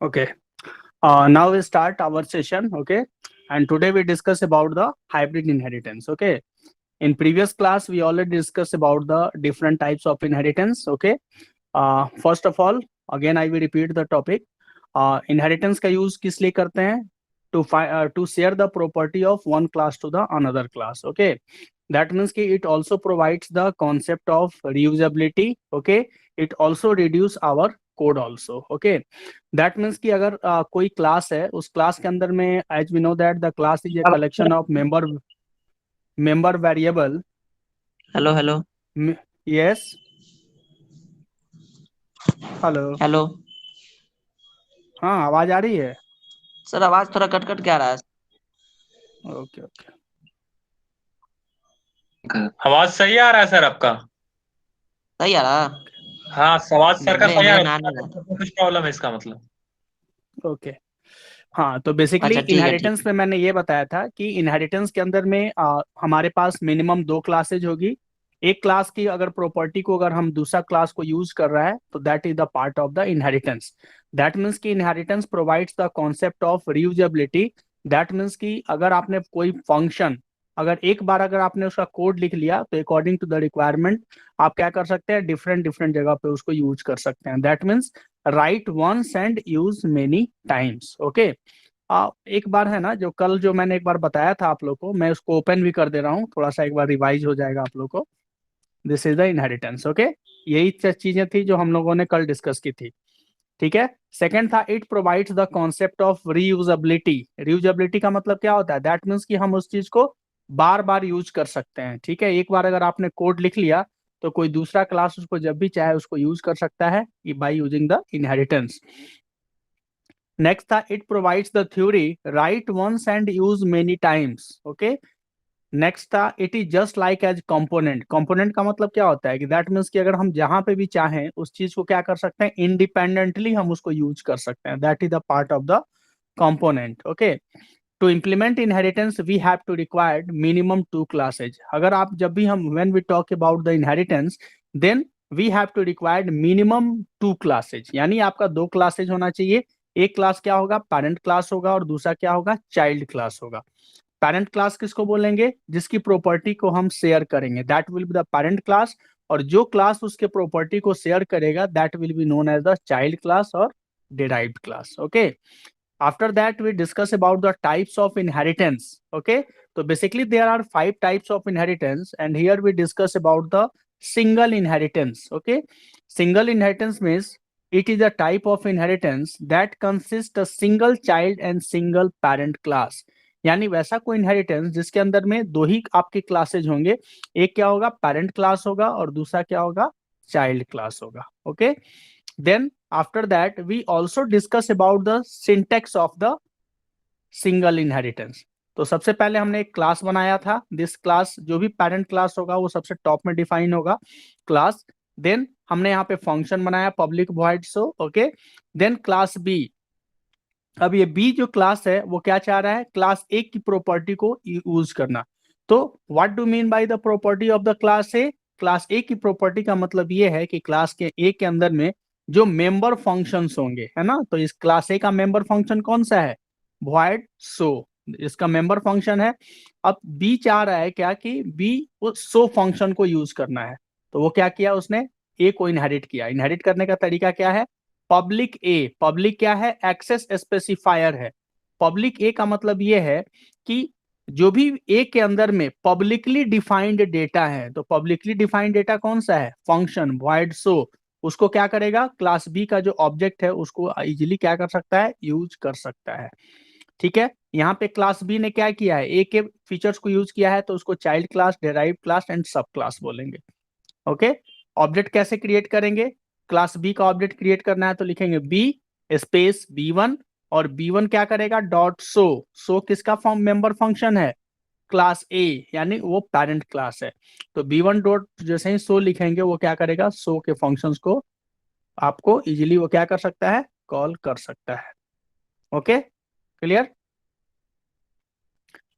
Okay. Now we start our session. Okay. And today we discuss about the hybrid inheritance. Okay. In previous class, we already discussed about the different types of inheritance. Okay. First of all, again I will repeat the topic. Inheritance का use किस लिए करते हैं? To share the property of one class to the another class. Okay. That means कि it also provides the concept of reusability. Okay. It also reduce our code also. Okay. That means कि अगर कोई class है, उस class के अंदर में as we know that the class is a collection of member variable. Hello hello Yes. Hello. Hello हाँ, आवाज आ रही है. सर, आवाज थोड़ा कट कट के आ रहा है। Okay okay. आवाज सही आ रहा है सर आपका? सही आ रहा? हाँ, आवाज सर का मेरे सही आ मेरे रहा ना है, नहीं तो कुछ प्रॉब्लम है इसका मतलब। ओके. हाँ, तो बेसिकली अच्छा, ठीक है, ठीक इनहेरिटेंस में मैंने ये बताया था कि इनहेरिटेंस के अंदर में हमारे पास मिनिमम 2 क्लासेज होगी. एक क्लास की अगर प्रॉपर्टी को अगर हम दूसरा क्लास को यूज कर रहा है तो that is the part of the inheritance. That means कि inheritance provides the concept of reusability. That means कि अगर आपने कोई फंक्शन अगर एक बार अगर आपने उसका कोड लिख लिया तो अकॉर्डिंग टू द रिक्वायरमेंट आप क्या कर सकते हैं, डिफरेंट डिफरेंट जगह पे उसको यूज कर सकते हैं. That means write once and use many times. Okay. एक बार है ना, जो कल जो मैंने एक बार बताया था आप लोग को, मैं उसको ओपन भी कर दे रहा हूँ, थोड़ा सा एक बार रिवाइज हो जाएगा आप लोग को. This is the inheritance. Okay. यही चीजें थी जो हम लोगों ने कल डिस्कस की थी. ठीक है. सेकंड था it provides the concept of reusability. Reusability का मतलब क्या होता है? दैट मीन्स कि हम उस चीज को बार बार यूज कर सकते हैं. ठीक है. एक बार अगर आपने कोड लिख लिया तो कोई दूसरा क्लास उसको जब भी चाहे उसको यूज कर सकता है by using the inheritance. Next था it provides the theory write once and use many times. Okay. Next था it is just like as component. Component का मतलब क्या होता है कि दैट मीन्स कि अगर हम जहां पे भी चाहें उस चीज को क्या कर सकते हैं, इंडिपेंडेंटली हम उसको यूज कर सकते हैं. That is the part of the component. Okay. To implement inheritance we have to required minimum 2 classes. अगर आप जब भी हम when we talk about the inheritance then we have to required minimum 2 classes. यानी आपका 2 क्लासेज होना चाहिए. एक क्लास क्या होगा? पेरेंट क्लास होगा और दूसरा क्या होगा? चाइल्ड क्लास होगा. पेरेंट क्लास किसको बोलेंगे? जिसकी प्रॉपर्टी को हम शेयर करेंगे, that will be the parent class. और जो क्लास उसके प्रॉपर्टी को शेयर करेगा that will be known as the child class और derived class. Okay. After that, we discuss about the types of inheritance. Okay. So basically there are 5 types of inheritance and here we discuss about the single inheritance. Okay. Single inheritance means it is a type of inheritance that consists a single child and single parent class. यानी वैसा कोई inheritance जिसके अंदर में 2 ही आपके classes होंगे. एक क्या होगा? पेरेंट क्लास होगा और दूसरा क्या होगा? चाइल्ड क्लास होगा. Okay. Then after that we also discuss about the syntax of the single inheritance. तो सबसे पहले हमने एक क्लास बनाया था. दिस क्लास जो भी पेरेंट क्लास होगा वो सबसे टॉप में डिफाइन होगा क्लास. देन हमने यहाँ पे फंक्शन बनाया public void show. Okay. Then class B. अब ये बी जो क्लास है वो क्या चाह रहा है? क्लास ए की प्रॉपर्टी को यूज करना. तो what do mean by the property of the class A? Class ए की प्रॉपर्टी का मतलब ये है कि क्लास के ए के अंदर में जो मेंबर फंक्शंस होंगे, है ना, तो इस क्लास ए का मेंबर फंक्शन कौन सा है? Void show. इसका मेंबर फंक्शन है. अब बी चाह रहा है क्या कि बी उस शो फंक्शन को यूज करना है. तो वो क्या किया? उसने ए को इनहेरिट किया. इनहेरिट करने का तरीका क्या है? पब्लिक ए. पब्लिक क्या है? एक्सेस स्पेसिफायर है. पब्लिक ए का मतलब ये है कि जो भी ए के अंदर में पब्लिकली डिफाइंड डेटा है, तो पब्लिकली डिफाइंड डेटा कौन सा है? Function void show. उसको क्या करेगा? क्लास बी का जो ऑब्जेक्ट है उसको इजीली क्या कर सकता है? यूज कर सकता है. ठीक है। यहाँ पे क्लास बी ने क्या किया है, ए के फीचर्स को यूज किया है, तो उसको child class, derive class and सब क्लास बोलेंगे। ओके। ऑब्जेक्ट कैसे क्रिएट करेंगे, क्लास बी का ऑब्जेक्ट क्रिएट करना है तो लिखेंगे बी स्पेस बी1, और बी1 क्या करेगा, डॉट सो किसका फॉर्म मेंबर फंक्शन है, क्लास ए, यानी वो पेरेंट क्लास है। तो बी1 डॉट जैसे ही सो लिखेंगे वो क्या करेगा, सो के फंक्शंस को आपको इजीली वो क्या कर सकता है, कॉल कर सकता है। Okay, clear.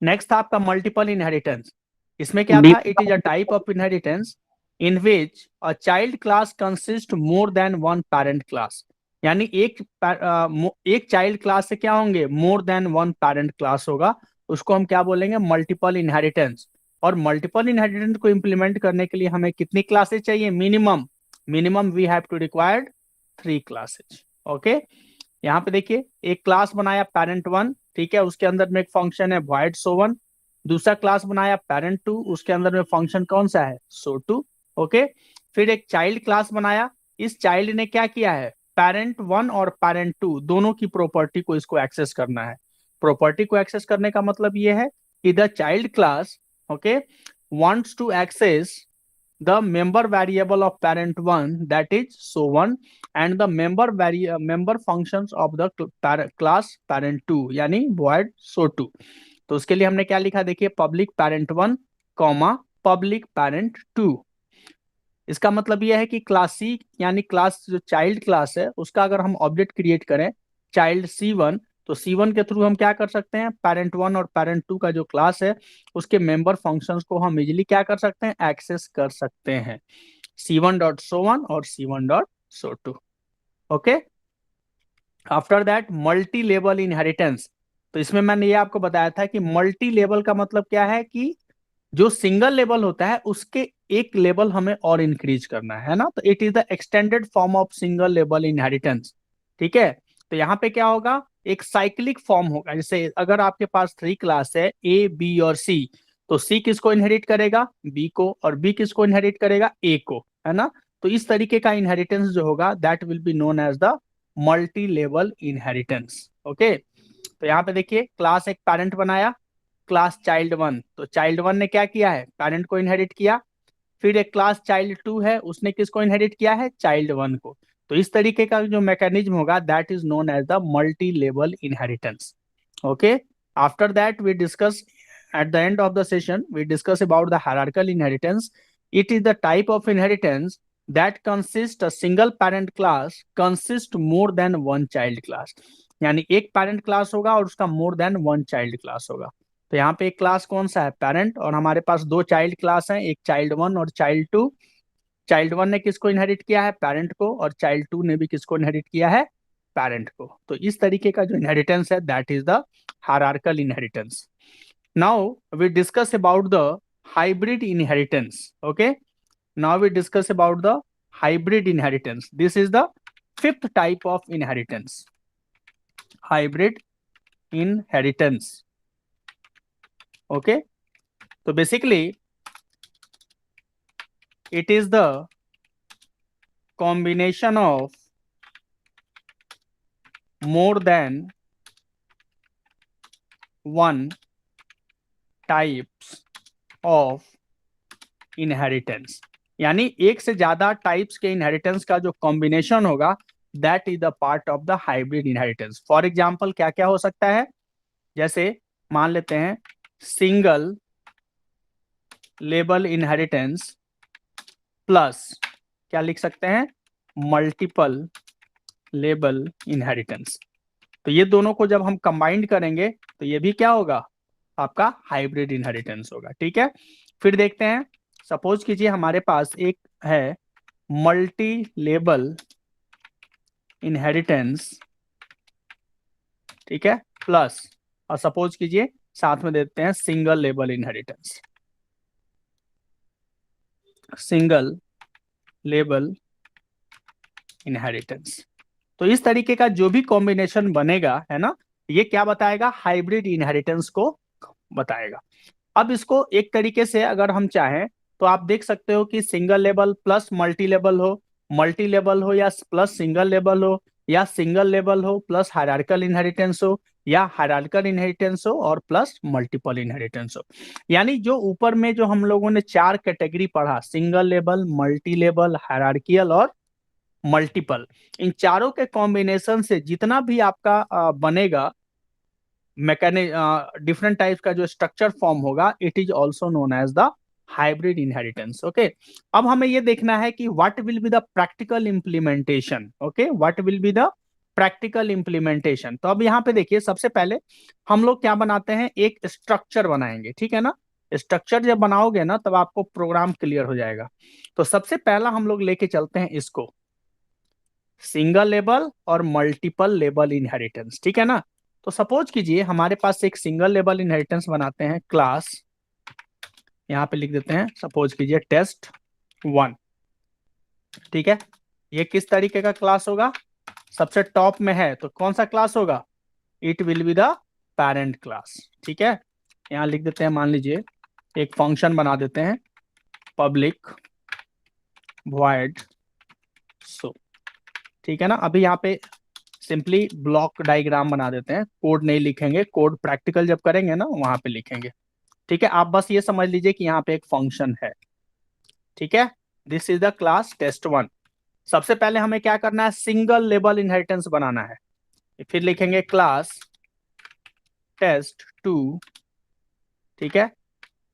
नेक्स्ट था आपका मल्टीपल इनहेरिटेंस। इसमें क्या था, it is a type of inheritance in which a child class consist more than one parent class, यानी एक चाइल्ड क्लास से क्या होंगे, more than one parent class होगा, उसको हम क्या बोलेंगे, मल्टीपल इनहेरिटेंस। और मल्टीपल इनहेरिटेंस को इंप्लीमेंट करने के लिए हमें कितनी क्लासेस चाहिए, minimum we have to required 3 classes. Okay, यहाँ पे देखिए एक क्लास बनाया पेरेंट 1, ठीक है, उसके अंदर में एक फंक्शन है void so1। दूसरा क्लास बनाया पेरेंट 2, उसके अंदर में फंक्शन कौन सा है, so2। ओके, फिर एक चाइल्ड क्लास बनाया, इस चाइल्ड ने क्या किया है, पेरेंट 1 और पेरेंट 2 दोनों की प्रॉपर्टी को इसको एक्सेस करना है। प्रॉपर्टी को एक्सेस करने का मतलब ये है कि the child class, okay, wants to access the member variable of parent 1, that is so1, and the member functions of the class parent 2, यानी void so2। तो उसके लिए हमने क्या लिखा, देखिए public parent 1 comma public parent 2। इसका मतलब यह है कि क्लास सी, यानी क्लास जो चाइल्ड क्लास है उसका अगर हम ऑब्जेक्ट क्रिएट करें चाइल्ड C1, तो C1 के थ्रू हम क्या कर सकते हैं, पेरेंट 1 और पेरेंट 2 का जो क्लास है उसके मेंबर फंक्शंस को हम इजिली क्या कर सकते हैं, एक्सेस कर सकते हैं, C1.so1 और C1.so2। Okay, after that multi level inheritance. तो इसमें मैंने ये आपको बताया था कि मल्टी लेवल का मतलब क्या है, कि जो सिंगल लेवल होता है उसके एक लेवल हमें और इंक्रीज करना है ना, तो it is the extended form of single level inheritance. ठीक है, तो यहाँ पे क्या होगा, एक साइक्लिक फॉर्म होगा, जैसे अगर आपके पास 3 क्लास है ए बी और सी, तो सी किसको इनहेरिट करेगा, बी को, और बी किसको इनहेरिट करेगा, ए को, है ना। तो इस तरीके का इनहेरिटेंस जो होगा that will be known as the multi level inheritance. Okay, तो यहाँ पे देखिए क्लास एक पेरेंट बनाया, क्लास चाइल्ड 1, तो चाइल्ड 1 ने क्या किया है, पेरेंट को इनहेरिट किया। फिर एक क्लास चाइल्ड 2 है, उसने किसको इनहेरिट किया है, चाइल्ड 1 को। तो इस तरीके का जो मैकेनिज्म होगा that is known as the multi level inheritance. Okay, after that we discuss, at the end of the session we discuss about the hierarchical inheritance. It is the type of inheritance that consists a single parent class consist more than one child class, यानी एक parent class होगा और उसका मोर than one child class होगा। तो यहाँ पे एक क्लास कौन सा है, पेरेंट, और हमारे पास 2 चाइल्ड क्लास हैं, एक चाइल्ड 1 और चाइल्ड 2। चाइल्ड 1 ने किसको इनहेरिट किया है, पेरेंट को, और चाइल्ड 2 ने भी किसको इनहेरिट किया है, पेरेंट को। तो इस तरीके का जो इनहेरिटेंस है that is the hierarchical inheritance. Now we discuss about the hybrid inheritance. Okay, now we discuss about the hybrid inheritance. This is the 5th type of inheritance, hybrid inheritance. Okay, so basically it is the combination of more than one types of inheritance, यानी एक से ज्यादा types के inheritance का जो combination होगा that is the part of the hybrid inheritance. For example क्या क्या हो सकता है, जैसे मान लेते हैं सिंगल लेबल इनहेरिटेंस प्लस क्या लिख सकते हैं, मल्टीपल लेबल इनहेरिटेंस। तो ये दोनों को जब हम कंबाइंड करेंगे तो ये भी क्या होगा, आपका हाइब्रिड इनहेरिटेंस होगा। ठीक है, फिर देखते हैं, सपोज कीजिए हमारे पास एक है मल्टी लेबल इनहेरिटेंस, ठीक है, प्लस, और सपोज कीजिए साथ में देते हैं single label inheritance, single label inheritance. तो इस तरीके का जो भी कॉम्बिनेशन बनेगा, है ना, ये क्या बताएगा, हाइब्रिड इनहेरिटेंस को बताएगा। अब इसको एक तरीके से अगर हम चाहें तो आप देख सकते हो कि single level plus multi level हो, मल्टी लेवल हो या प्लस सिंगल लेवल हो, या सिंगल लेवल हो प्लस हायरार्किकल इनहेरिटेंस हो, या हायरार्किकल इनहेरिटेंस हो और प्लस मल्टीपल इनहेरिटेंस हो। यानी जो ऊपर में जो हम लोगों ने 4 कैटेगरी पढ़ा, single level, multi level, hierarchical और मल्टीपल, इन चारों के कॉम्बिनेशन से जितना भी आपका बनेगा डिफरेंट टाइप्स का जो स्ट्रक्चर फॉर्म होगा, it is also known as the hybrid inheritance. Okay, अब हमें ये देखना है कि what will be the practical implementation. Okay, what will be the practical implementation. तो अब यहाँ पे देखिए, सबसे पहले हम लोग क्या बनाते हैं, एक स्ट्रक्चर बनाएंगे, ठीक है ना। स्ट्रक्चर जब बनाओगे ना तब आपको प्रोग्राम क्लियर हो जाएगा। तो सबसे पहला हम लोग लेके चलते हैं इसको, सिंगल लेवल और मल्टीपल लेवल इनहेरिटेंस, ठीक है ना। तो सपोज कीजिए हमारे पास एक सिंगल लेवल इनहेरिटेंस बनाते हैं, क्लास यहाँ पे लिख देते हैं, सपोज कीजिए टेस्ट 1, ठीक है। ये किस तरीके का क्लास होगा, सबसे टॉप में है तो कौन सा क्लास होगा, it will be the parent class, ठीक है। यहाँ लिख देते हैं, मान लीजिए एक फंक्शन बना देते हैं, पब्लिक वॉइड सो, ठीक है ना। अभी यहाँ पे सिंपली ब्लॉक डायग्राम बना देते हैं, कोड नहीं लिखेंगे, कोड प्रैक्टिकल जब करेंगे ना वहां पे लिखेंगे, ठीक है। आप बस ये समझ लीजिए कि यहाँ पे एक फंक्शन है, ठीक है। This is the class test 1। सबसे पहले हमें क्या करना है, सिंगल लेवल इनहेरिटेंस बनाना है, फिर लिखेंगे क्लास टेस्ट 2, ठीक है।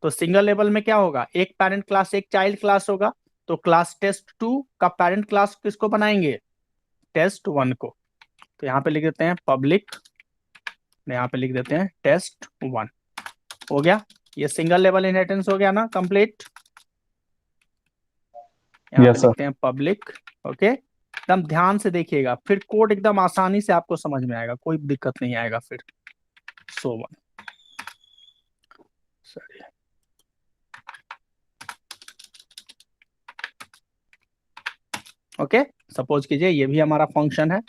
तो सिंगल लेवल में क्या होगा, एक पेरेंट क्लास एक चाइल्ड क्लास होगा, तो क्लास टेस्ट 2 का पेरेंट क्लास किसको बनाएंगे, टेस्ट 1 को। तो यहाँ पे लिख देते हैं पब्लिक, यहाँ पे लिख देते हैं टेस्ट 1, हो गया। ये सिंगल लेवल इनहेरिटेंस हो गया ना कंप्लीट। यहाँ यस पे सर। लिखते हैं पब्लिक। ओके, एकदम ध्यान से देखिएगा, फिर कोड एकदम आसानी से आपको समझ में आएगा, कोई दिक्कत नहीं आएगा फिर। सो 1 सॉरी, ओके, सपोज कीजिए ये भी हमारा फंक्शन है,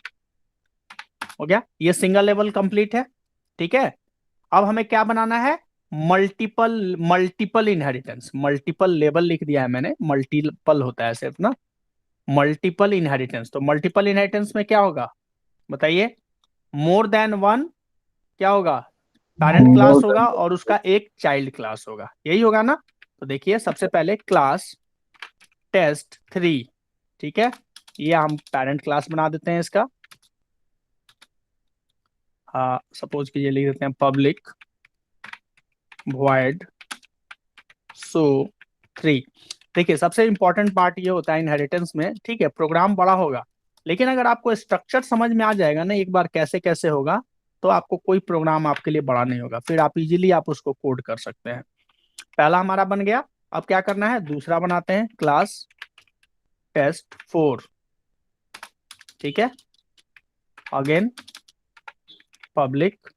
हो गया। ये सिंगल लेवल कंप्लीट है, ठीक है। अब हमें क्या बनाना है, multiple multiple inheritance, multiple level लिख दिया है मैंने, मल्टीपल होता है सिर्फ ना, मल्टीपल इनहेरिटेंस। तो मल्टीपल इनहेरिटेंस में क्या होगा बताइए, मोर देन वन क्या होगा, पेरेंट क्लास होगा और उसका एक चाइल्ड क्लास होगा, यही होगा ना। तो देखिए सबसे पहले क्लास टेस्ट 3, ठीक है, ये हम पेरेंट क्लास बना देते हैं इसका। हाँ, सपोज कीजिए लिख देते हैं पब्लिक वॉइड सो 3। देखिए सबसे इंपॉर्टेंट पार्ट ये होता है इनहेरिटेंस में, ठीक है, प्रोग्राम बड़ा होगा, लेकिन अगर आपको स्ट्रक्चर समझ में आ जाएगा ना एक बार कैसे कैसे होगा, तो आपको कोई प्रोग्राम आपके लिए बड़ा नहीं होगा, फिर आप इजीली आप उसको कोड कर सकते हैं। पहला हमारा बन गया, अब क्या करना है, दूसरा बनाते हैं क्लास टेस्ट 4, ठीक है। अगेन पब्लिक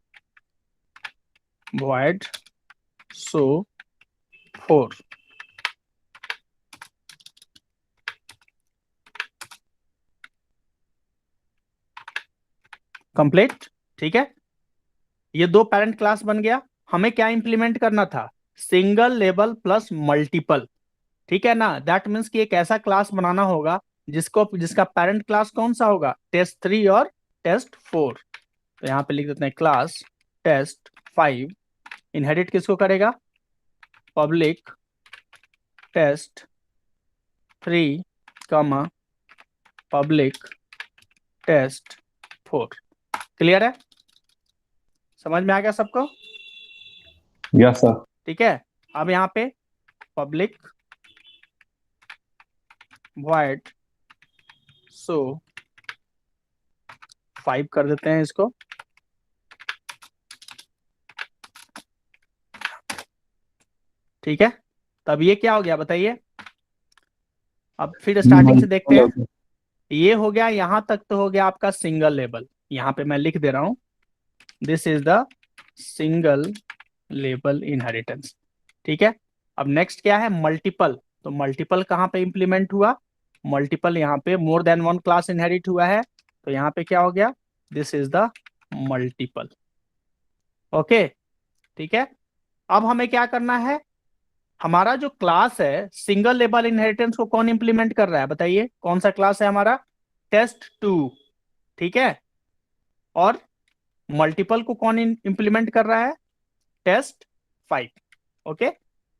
वॉइड सो 4, कंप्लीट, ठीक है। ये दो पेरेंट क्लास बन गया। हमें क्या इंप्लीमेंट करना था, सिंगल लेवल प्लस मल्टीपल, ठीक है ना। दैट मीन्स कि एक ऐसा क्लास बनाना होगा जिसका पेरेंट क्लास कौन सा होगा, टेस्ट 3 और टेस्ट 4। तो यहाँ पे लिख देते हैं क्लास टेस्ट 5, इनहेरिट किसको करेगा, पब्लिक टेस्ट 3 कमा पब्लिक टेस्ट 4। क्लियर है, समझ में आ गया सबको, यस सर। ठीक है। अब यहाँ पे पब्लिक वॉइड सो 5 कर देते हैं इसको, ठीक है। तब ये क्या हो गया बताइए, अब फिर स्टार्टिंग से देखते हैं। ये हो गया, यहां तक तो हो गया आपका सिंगल लेवल, यहाँ पे मैं लिख दे रहा हूं, this is the single level inheritance, ठीक है। अब नेक्स्ट क्या है, मल्टीपल। तो मल्टीपल कहाँ पे इंप्लीमेंट हुआ, मल्टीपल यहाँ पे मोर देन वन क्लास इनहेरिट हुआ है, तो यहाँ पे क्या हो गया, this is the multiple. Okay, ठीक है। अब हमें क्या करना है, हमारा जो क्लास है सिंगल लेवल इनहेरिटेंस को कौन इंप्लीमेंट कर रहा है बताइए, कौन सा क्लास है हमारा, टेस्ट 2, ठीक है। और मल्टीपल को कौन इंप्लीमेंट कर रहा है? टेस्ट 5। ओके,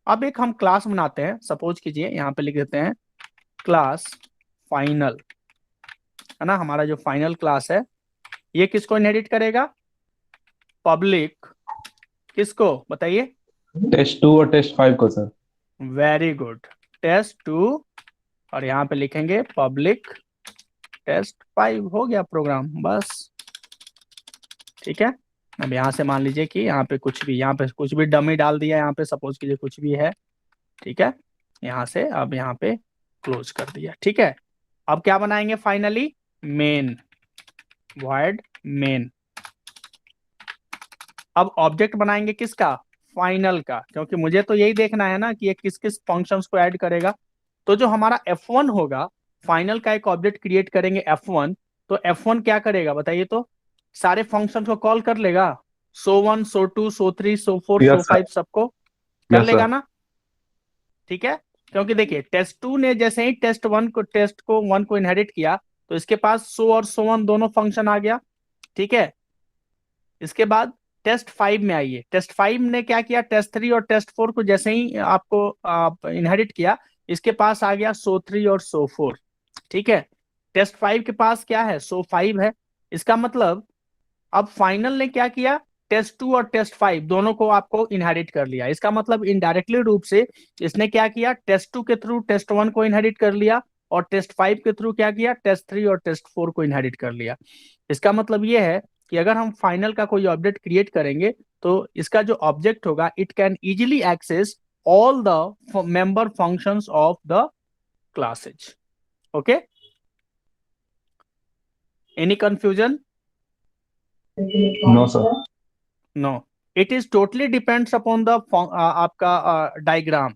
अब एक हम क्लास बनाते हैं, सपोज कीजिए यहाँ पे लिख देते हैं क्लास फाइनल, है ना। हमारा जो फाइनल क्लास है ये किसको इनहेरिट करेगा? पब्लिक किसको बताइए? टेस्ट 2 और टेस्ट 5 को सर। वेरी गुड, टेस्ट 2, और यहाँ पे लिखेंगे पब्लिक टेस्ट 5। हो गया प्रोग्राम, बस। ठीक है, अब यहाँ से मान लीजिए कि यहाँ पे कुछ भी डमी डाल दिया, यहाँ पे सपोज कीजिए कुछ भी है। ठीक है, यहाँ से अब यहाँ पे क्लोज कर दिया। ठीक है, अब क्या बनाएंगे फाइनली? Main, void main. अब ऑब्जेक्ट बनाएंगे किसका? फाइनल का, क्योंकि मुझे तो यही देखना है ना कि ये किस किस फंक्शंस को ऐड करेगा। तो जो हमारा F1 होगा, फाइनल का एक ऑब्जेक्ट क्रिएट करेंगे F1, तो F1 क्या करेगा बताइए तो? सारे फंक्शन को कॉल कर लेगा, सो 1 सो 2 सो 3 सो 4 सो यस सर। 5 सबको कर यस लेगा सर। ना। ठीक है, क्योंकि देखिए टेस्ट 2 ने जैसे ही टेस्ट 1 को इनहेरिट किया, तो इसके पास सो और सो 1 दोनों फंक्शन आ गया। ठीक है, इसके बाद टेस्ट 5 में आइए, टेस्ट 5 ने क्या किया? टेस्ट 3 और टेस्ट 4 को जैसे ही आपको इनहेरिट किया, इसके पास आ गया सो 3 और सो 4। ठीक है, टेस्ट 5 के पास क्या है? सो 5 है। इसका मतलब अब फाइनल ने क्या किया? टेस्ट 2 और टेस्ट 5 दोनों को आपको इनहेरिट कर लिया। इसका मतलब इनडायरेक्टली रूप से इसने क्या किया? टेस्ट 2 के थ्रू टेस्ट 1 को इनहेरिट कर लिया, और टेस्ट 5 के थ्रू क्या किया? टेस्ट 3 और टेस्ट 4 को इनहेरिट कर लिया। इसका मतलब ये है कि अगर हम फाइनल का कोई ऑब्जेक्ट क्रिएट करेंगे, तो इसका जो ऑब्जेक्ट होगा, it can easily access all the member functions of the classes. Okay, any confusion? No sir. No, it is totally depends upon the आपका डायग्राम।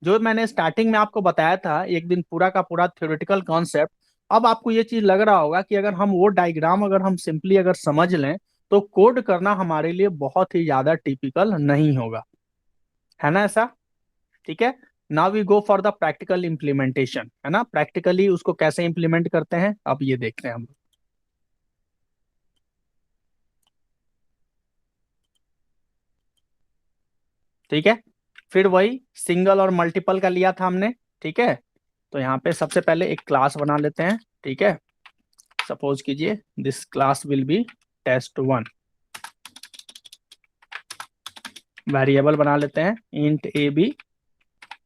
जो मैंने स्टार्टिंग में आपको बताया था एक दिन, पूरा का पूरा थ्योरेटिकल कॉन्सेप्ट, अब आपको ये चीज लग रहा होगा कि अगर हम वो डायग्राम अगर हम सिंपली अगर समझ लें, तो कोड करना हमारे लिए बहुत ही ज्यादा टिपिकल नहीं होगा, है ना ऐसा? ठीक है, now we go for the practical implementation, है ना। प्रैक्टिकली उसको कैसे इंप्लीमेंट करते हैं अब ये देखते हैं हम। ठीक है, फिर वही सिंगल और मल्टीपल का लिया था हमने। ठीक है, तो यहाँ पे सबसे पहले एक क्लास बना लेते हैं। ठीक है, सपोज कीजिए this class will be test1। Variable बना लेते हैं इंट ए बी,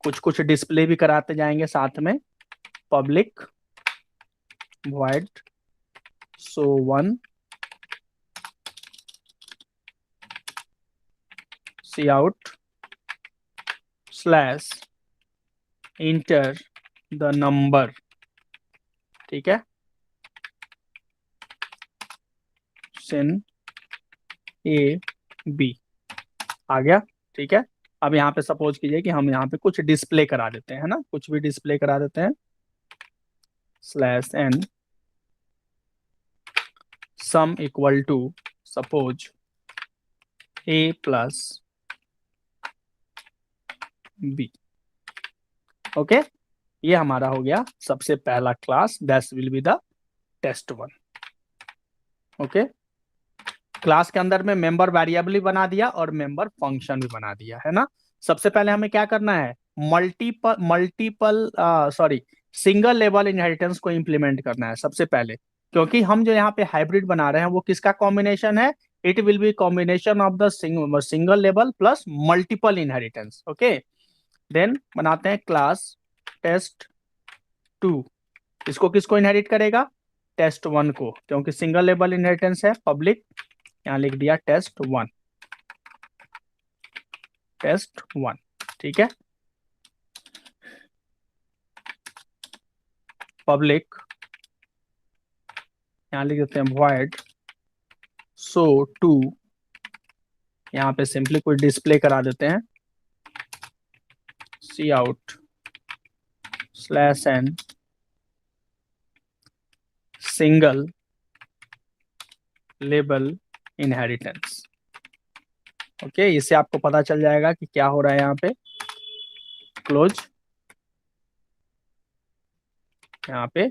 कुछ कुछ डिस्प्ले भी कराते जाएंगे साथ में। Public void so1 cout slash enter the number. ठीक है, सिन ए बी आ गया। ठीक है, अब यहाँ पे सपोज कीजिए कि हम यहाँ पे कुछ डिस्प्ले करा देते हैं, है ना, कुछ भी डिस्प्ले करा देते हैं। Slash n sum equal to suppose a plus b. Okay, ये हमारा हो गया सबसे पहला class, that will be the test1। Okay, class के अंदर में मेंबर वेरिएबल भी बना दिया और मेंबर फंक्शन भी बना दिया, है ना। सबसे पहले हमें क्या करना है? Multiple sorry single level inheritance को इंप्लीमेंट करना है सबसे पहले, क्योंकि हम जो यहाँ पे हाइब्रिड बना रहे हैं वो किसका कॉम्बिनेशन है? It will be combination of the single level plus multiple inheritance. Okay, then बनाते हैं क्लास test2। इसको किसको इनहेरिट करेगा? test1 को, क्योंकि सिंगल लेवल इनहेरिटेंस है। पब्लिक यहाँ लिख दिया test1। ठीक है, पब्लिक यहाँ लिख देते हैं void so2, यहाँ पे सिंपली कोई डिस्प्ले करा देते हैं, cout slash n single level inheritance. Okay, इससे आपको पता चल जाएगा कि क्या हो रहा है यहाँ पे। क्लोज, यहाँ पे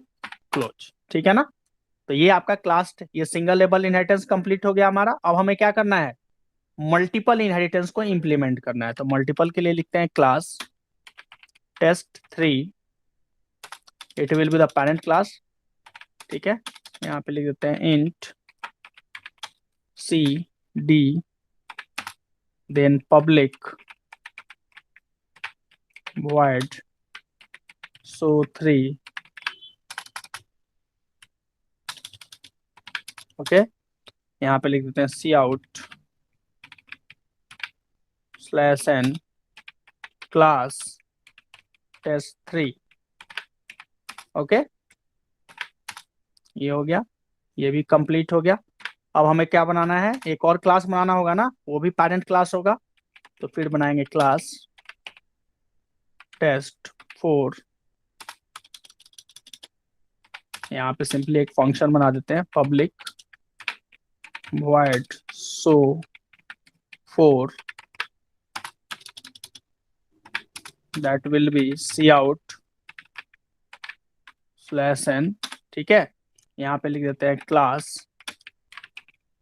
क्लोज। ठीक है ना, तो ये आपका क्लास, ये सिंगल लेबल इनहेरिटेंस कंप्लीट हो गया हमारा। अब हमें क्या करना है, मल्टीपल इनहेरिटेंस को इंप्लीमेंट करना है। तो मल्टीपल के लिए लिखते हैं class test 3, it will be the parent class. ठीक है, यहाँ पे लिख देते हैं int C D then public void show 3। Okay, यहाँ पे लिख देते हैं C out slash N class test 3। Okay, ये हो गया, ये भी कंप्लीट हो गया। अब हमें क्या बनाना है, एक और क्लास बनाना होगा ना, वो भी पेरेंट क्लास होगा। तो फिर बनाएंगे क्लास टेस्ट 4। यहाँ पे सिंपली एक फंक्शन बना देते हैं public void show 4 that will be cout slash n. ठीक है, यहाँ पे लिख देते हैं क्लास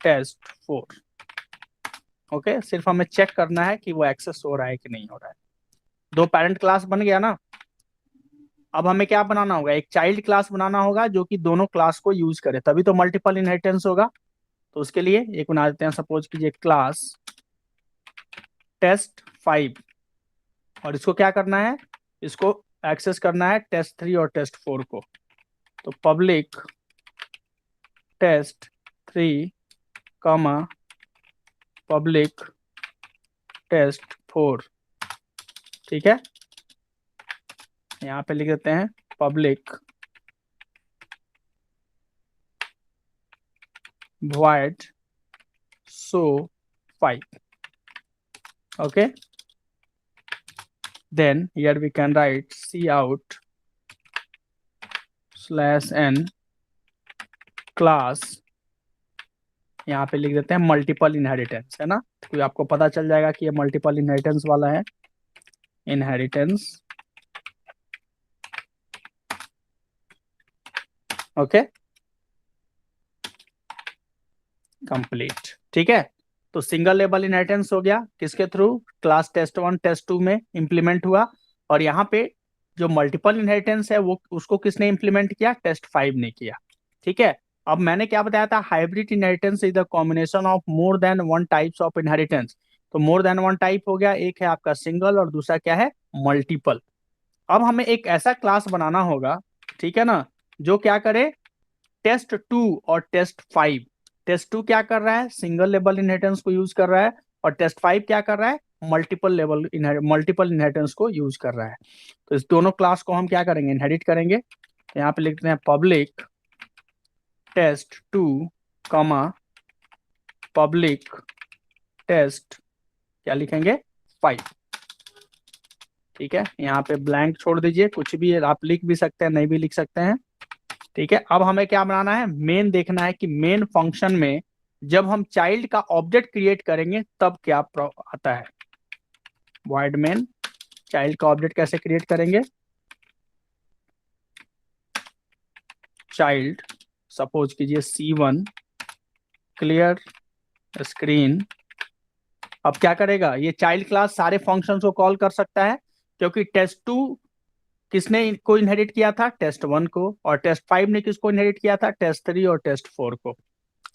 टेस्ट 4। ओके, सिर्फ हमें चेक करना है कि वो एक्सेस हो रहा है कि नहीं हो रहा है। दो पेरेंट क्लास बन गया ना। अब हमें क्या बनाना होगा, एक चाइल्ड क्लास बनाना होगा जो कि दोनों क्लास को यूज करे, तभी तो मल्टीपल इनहेरिटेंस होगा। तो उसके लिए एक बना देते हैं, सपोज कीजिए क्लास टेस्ट 5, और इसको क्या करना है, इसको एक्सेस करना है टेस्ट 3 और टेस्ट 4 को। तो public test 3 comma public test 4। ठीक है, यहाँ पे लिख देते हैं public void show 5। okay, then here we can write cout slash n class, यहाँ पे लिख देते हैं मल्टीपल इनहेरिटेंस, है ना, तो आपको पता चल जाएगा कि ये मल्टीपल इनहेरिटेंस वाला है। Inheritance okay, complete. ठीक है, तो सिंगल लेबल इनहेरिटेंस हो गया, किसके थ्रू, क्लास टेस्ट 1 टेस्ट 2 में इंप्लीमेंट हुआ। और यहाँ पे जो मल्टीपल इनहेरिटेंस है वो उसको किसने इंप्लीमेंट किया, टेस्ट 5 ने किया। ठीक है, अब मैंने क्या बताया था, hybrid inheritance is the combination of more than one types of inheritance. तो मोर देन वन टाइप हो गया, एक है आपका सिंगल और दूसरा क्या है, मल्टीपल। अब हमें एक ऐसा क्लास बनाना होगा, ठीक है ना, जो क्या करे, टेस्ट 2 और टेस्ट 5। टेस्ट 2 क्या कर रहा है, सिंगल लेबल इनहेरिटेंस को यूज कर रहा है, और टेस्ट 5 क्या कर रहा है, मल्टीपल इनहेरिटेंस को यूज कर रहा है। तो इस दोनों क्लास को हम क्या करेंगे, इनहेरिट करेंगे। तो यहाँ पे लिखते हैं public test 2 comma public test, क्या लिखेंगे, 5। ठीक है, यहाँ पे ब्लैंक छोड़ दीजिए, कुछ भी आप लिख भी सकते हैं, नहीं भी लिख सकते हैं। ठीक है, अब हमें क्या बनाना है, मेन देखना है कि मेन फंक्शन में जब हम चाइल्ड का ऑब्जेक्ट क्रिएट करेंगे तब क्या आता है। void main, चाइल्ड का ऑब्जेक्ट कैसे क्रिएट करेंगे, चाइल्ड सपोज कीजिए C1 क्लियर स्क्रीन। अब क्या करेगा, ये चाइल्ड क्लास सारे फंक्शंस को कॉल कर सकता है, क्योंकि टेस्ट 2 किसने को इनहेरिट किया था, टेस्ट 1 को, और टेस्ट 5 ने किसको इनहेरिट किया था, टेस्ट 3 और टेस्ट 4 को।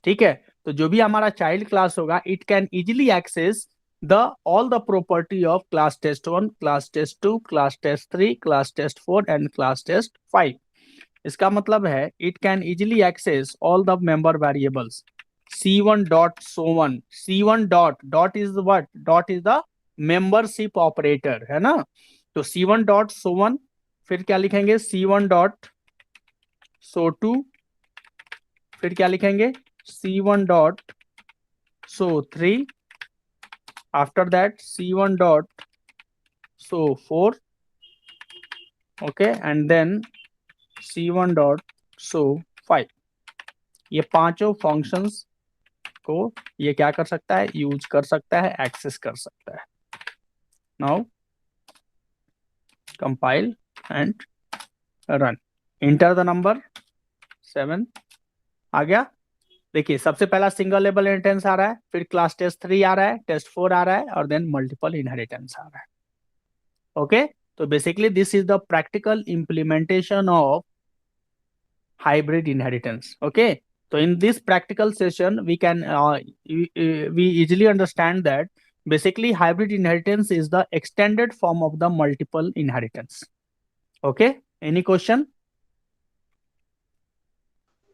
ठीक है, तो जो भी हमारा चाइल्ड क्लास होगा, it can easily access the all the property of class test 1, class test 2, class test 3, class test 4 and class test 5। इसका मतलब है it can easily access all the member variables C1 dot so 1। C1 dot is what, dot is the membership operator, है ना। तो C1 dot so 1, फिर क्या लिखेंगे, C1 dot so 2, फिर क्या लिखेंगे, C1 dot so 3, after that C1 dot so 4, okay, and then C1 dot so 5। ये पांचों फंक्शंस को ये क्या कर सकता है, यूज कर सकता है, एक्सेस कर सकता है। Now compile and run, enter the number 7 आ गया। देखिए सबसे पहला सिंगल लेवल इनहेरिटेंस आ रहा है, फिर क्लास टेस्ट 3 आ रहा है, टेस्ट 4 आ रहा है, और देन मल्टीपल इनहेरिटेंस आ रहा है। ओके, तो basically this is the practical implementation of hybrid inheritance. Okay, so in this practical session we can we easily understand that basically hybrid inheritance is the extended form of the multiple inheritance. Okay, any question?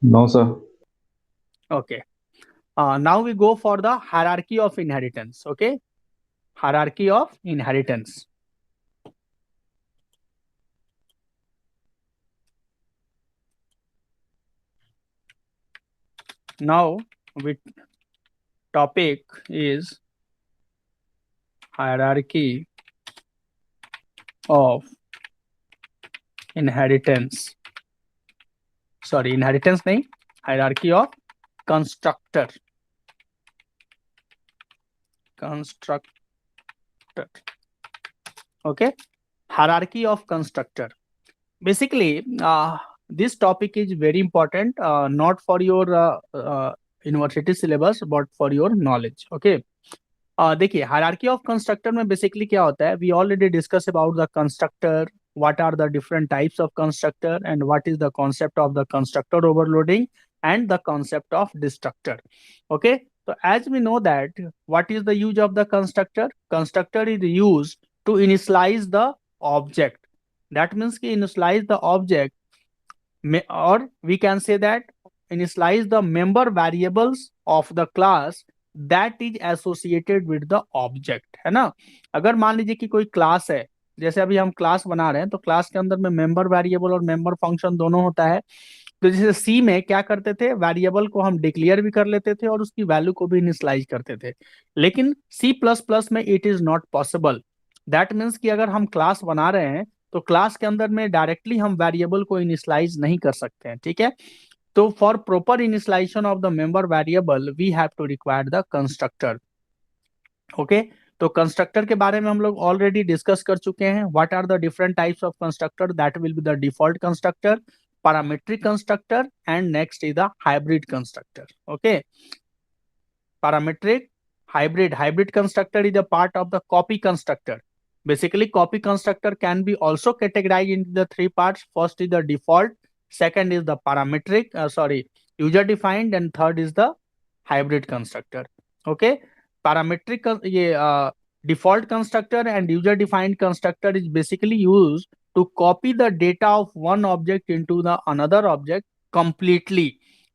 No, sir. Okay, now we go for the hierarchy of inheritance. Okay, hierarchy of inheritance. Now we topic is hierarchy of inheritance. Sorry, inheritance नहीं, hierarchy of constructor. Okay, hierarchy of constructor. Basically this topic is very important, not for your university syllabus but for your knowledge. Okay, देखिए hierarchy of constructor में basically क्या होता है, we already discussed about the constructor, what are the different types of constructor, and what is the concept of the constructor overloading and the concept of destructor. Okay, so as we know that what is the use of the constructor, constructor is used to initialize the object. That means कि initialize the object, or we can say that initialize the member variables of the class that is associated with the object, है ना। अगर मान लीजिए कि कोई class है, जैसे अभी हम क्लास बना रहे हैं, तो क्लास के अंदर में मेंबर वेरिएबल और मेंबर फंक्शन दोनों होता है। तो जैसे सी में क्या करते थे, वेरिएबल को हम डिक्लेयर भी कर लेते थे और उसकी वैल्यू को भी इनिशियलाइज करते थे, लेकिन सी प्लस प्लस में it is not possible. That means कि अगर हम क्लास बना रहे हैं तो क्लास के अंदर में डायरेक्टली हम वेरिएबल को इनिशियलाइज नहीं कर सकते हैं, ठीक है। तो for proper initialization of the member variable we have to require the constructor. Okay, तो कंस्ट्रक्टर के बारे में हम लोग ऑलरेडी डिस्कस कर चुके हैं। What are the different types of constructor, that will be the default constructor, parametric constructor, and next is the hybrid constructor. Okay, parametric, hybrid constructor is a part of the copy constructor. Basically copy constructor can be also categorized into the three parts. First is the default, second is the parametric user defined, and third is the hybrid constructor. Okay, parametric ये default constructor and user defined constructor is basically used to copy the data of one object into the another object completely.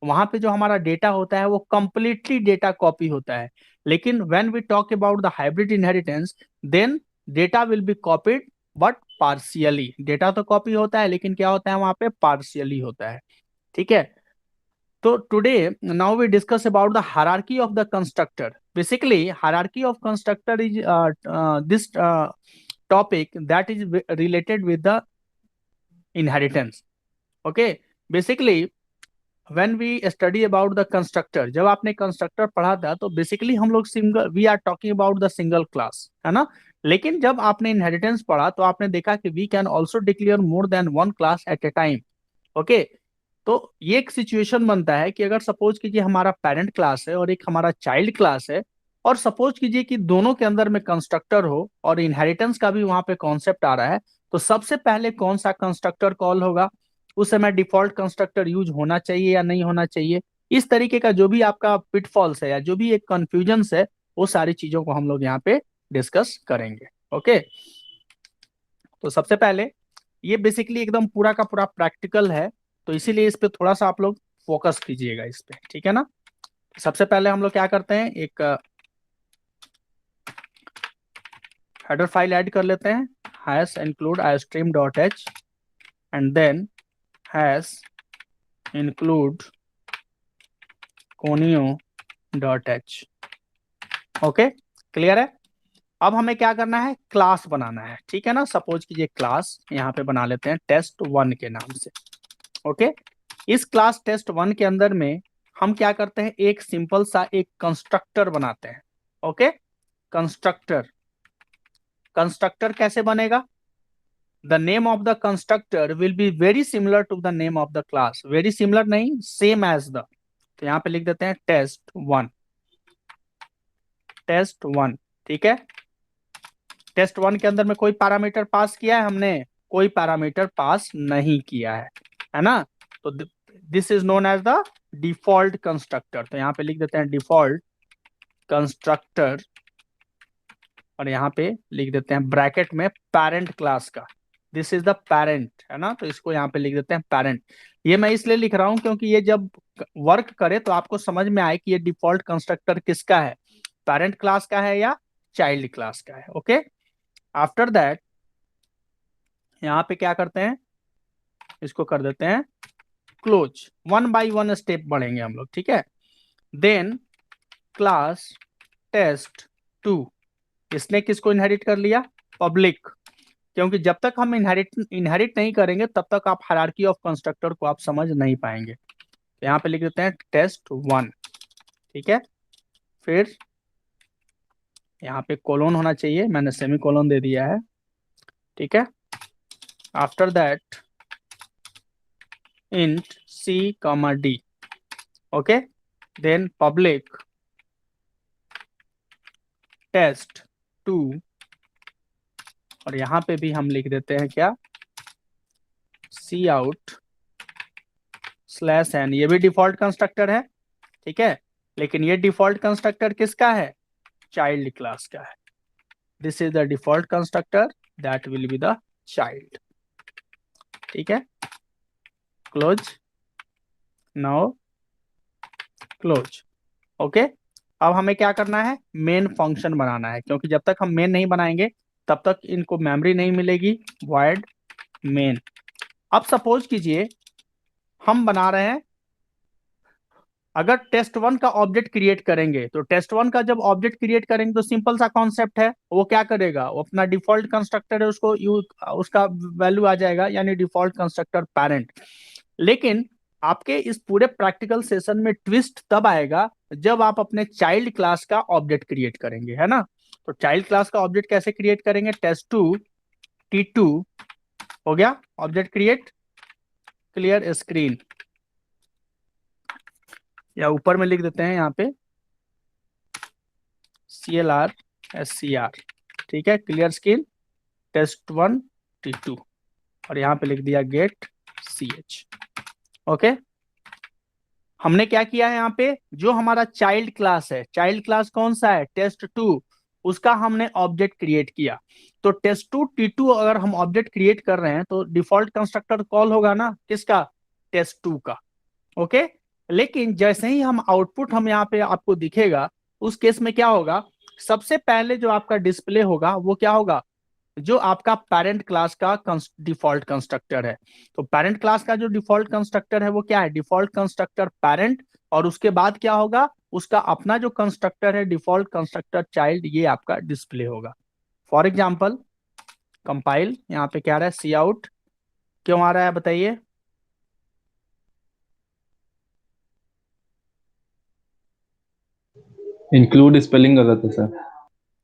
वहां पे जो हमारा data होता है वो completely data copy होता है, लेकिन when we talk about the hybrid inheritance then data will be copied but partially. Data तो कॉपी होता है लेकिन क्या होता है वहां पे, पार्शियली होता है, ठीक है। तो today now we discuss about the hierarchy of the constructor. Basically hierarchy of constructor is this topic that is related with the inheritance. Okay, basically when we study about the constructor, जब आपने constructor पढ़ा था तो basically हम लोग single, we are talking about the single class, है ना। लेकिन जब आपने इनहेरिटेंस पढ़ा तो आपने देखा कि we can also declare more than one class at a time. Okay, तो ये एक सिचुएशन बनता है कि अगर सपोज कीजिए हमारा पेरेंट क्लास है और एक हमारा चाइल्ड क्लास है, और सपोज कीजिए कि दोनों के अंदर में कंस्ट्रक्टर हो और इनहेरिटेंस का भी वहां पे कॉन्सेप्ट आ रहा है, तो सबसे पहले कौन सा कंस्ट्रक्टर कॉल होगा, उस समय डिफॉल्ट कंस्ट्रक्टर यूज होना चाहिए या नहीं होना चाहिए। इस तरीके का जो भी आपका पिटफॉल्स है या जो भी एक कंफ्यूजन है, वो सारी चीजों को हम लोग यहाँ पे डिस्कस करेंगे। ओके, तो सबसे पहले ये बेसिकली एकदम पूरा का पूरा प्रैक्टिकल है, तो इसीलिए इस पे थोड़ा सा आप लोग फोकस कीजिएगा इस पे, ठीक है ना। सबसे पहले हम लोग क्या करते हैं, एक हेडर फाइल ऐड कर लेते हैं, hash include iostream.h and then hash include conio.h। Okay, clear है। अब हमें क्या करना है, क्लास बनाना है, ठीक है ना। सपोज कीजिए क्लास यहाँ पे बना लेते हैं test1 के नाम से। ओके, इस क्लास test1 के अंदर में हम क्या करते हैं, एक सिंपल सा एक कंस्ट्रक्टर बनाते हैं। ओके, कंस्ट्रक्टर कैसे बनेगा, the name of the constructor will be very similar to the name of the class. Very similar नहीं, सेम एज द, तो यहाँ पे लिख देते हैं test1, test1, ठीक है। test1 के अंदर में कोई पैरामीटर पास किया है हमने? कोई पैरामीटर पास नहीं किया है ना। तो this is known as the default constructor. तो यहाँ पे लिख देते हैं डिफॉल्ट कंस्ट्रक्टर, और यहाँ पे लिख देते हैं ब्रैकेट में पेरेंट क्लास का, दिस इज द पेरेंट, है ना। तो इसको यहाँ पे लिख देते हैं पेरेंट। ये मैं इसलिए लिख रहा हूँ क्योंकि ये जब वर्क करे तो आपको समझ में आए कि ये डिफॉल्ट कंस्ट्रक्टर किसका है, पेरेंट क्लास का है या चाइल्ड क्लास का है। ओके, आफ्टर दैट यहाँ पे क्या करते हैं, इसको कर देते हैं close. One by one step बढ़ेंगे हम लोग, ठीक है। देन क्लास test2, इसने किसको इनहेरिट कर लिया? पब्लिक, क्योंकि जब तक हम इनहेरिट नहीं करेंगे तब तक आप हायरार्की ऑफ कंस्ट्रक्टर को आप समझ नहीं पाएंगे। तो यहाँ पे लिख देते हैं test1, ठीक है। फिर यहाँ पे कोलोन होना चाहिए, मैंने सेमी कोलोन दे दिया है, ठीक है। After that int c, d, okay. Then public test2, और यहाँ पे भी हम लिख देते हैं क्या, cout /n। ये भी डिफॉल्ट कंस्ट्रक्टर है, ठीक है, लेकिन ये डिफॉल्ट कंस्ट्रक्टर किसका है? चाइल्ड क्लास का है। This is the default constructor that will be the child, ठीक है। Close, now close, okay. अब हमें क्या करना है, मेन फंक्शन बनाना है, क्योंकि जब तक हम मेन नहीं बनाएंगे तब तक इनको मेमोरी नहीं मिलेगी। void main। अब सपोज कीजिए हम बना रहे हैं, अगर test1 का ऑब्जेक्ट क्रिएट करेंगे तो test1 का जब ऑब्जेक्ट क्रिएट करेंगे तो सिंपल सा कॉन्सेप्ट है, वो क्या करेगा, वो अपना डिफॉल्ट कंस्ट्रक्टर है उसको उसका वैल्यू आ जाएगा, यानी डिफॉल्ट कंस्ट्रक्टर पेरेंट। लेकिन आपके इस पूरे प्रैक्टिकल सेशन में ट्विस्ट तब आएगा जब आप अपने चाइल्ड क्लास का ऑब्जेक्ट क्रिएट करेंगे, है ना। तो चाइल्ड क्लास का ऑब्जेक्ट कैसे क्रिएट करेंगे, test2 t2 हो गया ऑब्जेक्ट क्रिएट, क्लियर स्क्रीन, या ऊपर में लिख देते हैं यहाँ पे CLR SCR, ठीक है, क्लियर स्क्रीन test1 t2, और यहाँ पे लिख दिया गेट ch। ओके, हमने क्या किया है यहाँ पे, जो हमारा चाइल्ड क्लास है, चाइल्ड क्लास कौन सा है, test2, उसका हमने ऑब्जेक्ट क्रिएट किया। तो test2 t2 अगर हम ऑब्जेक्ट क्रिएट कर रहे हैं तो डिफॉल्ट कंस्ट्रक्टर कॉल होगा ना, किसका, test2 का। ओके, लेकिन जैसे ही हम आउटपुट हम यहाँ पे आपको दिखेगा, उस केस में क्या होगा, सबसे पहले जो आपका डिस्प्ले होगा वो क्या होगा, जो आपका पेरेंट क्लास का डिफॉल्ट कंस्ट्रक्टर है। तो पेरेंट क्लास का जो डिफॉल्ट कंस्ट्रक्टर है वो क्या है, डिफॉल्ट कंस्ट्रक्टर पेरेंट, और उसके बाद क्या होगा, उसका अपना जो कंस्ट्रक्टर है डिफॉल्ट कंस्ट्रक्टर चाइल्ड, ये आपका डिस्प्ले होगा। फॉर एग्जाम्पल कंपाइल, यहाँ पे क्या आ रहा है, सी आउट, क्यों आ रहा है बताइए, इंक्लूड स्पेलिंग गलत है सर।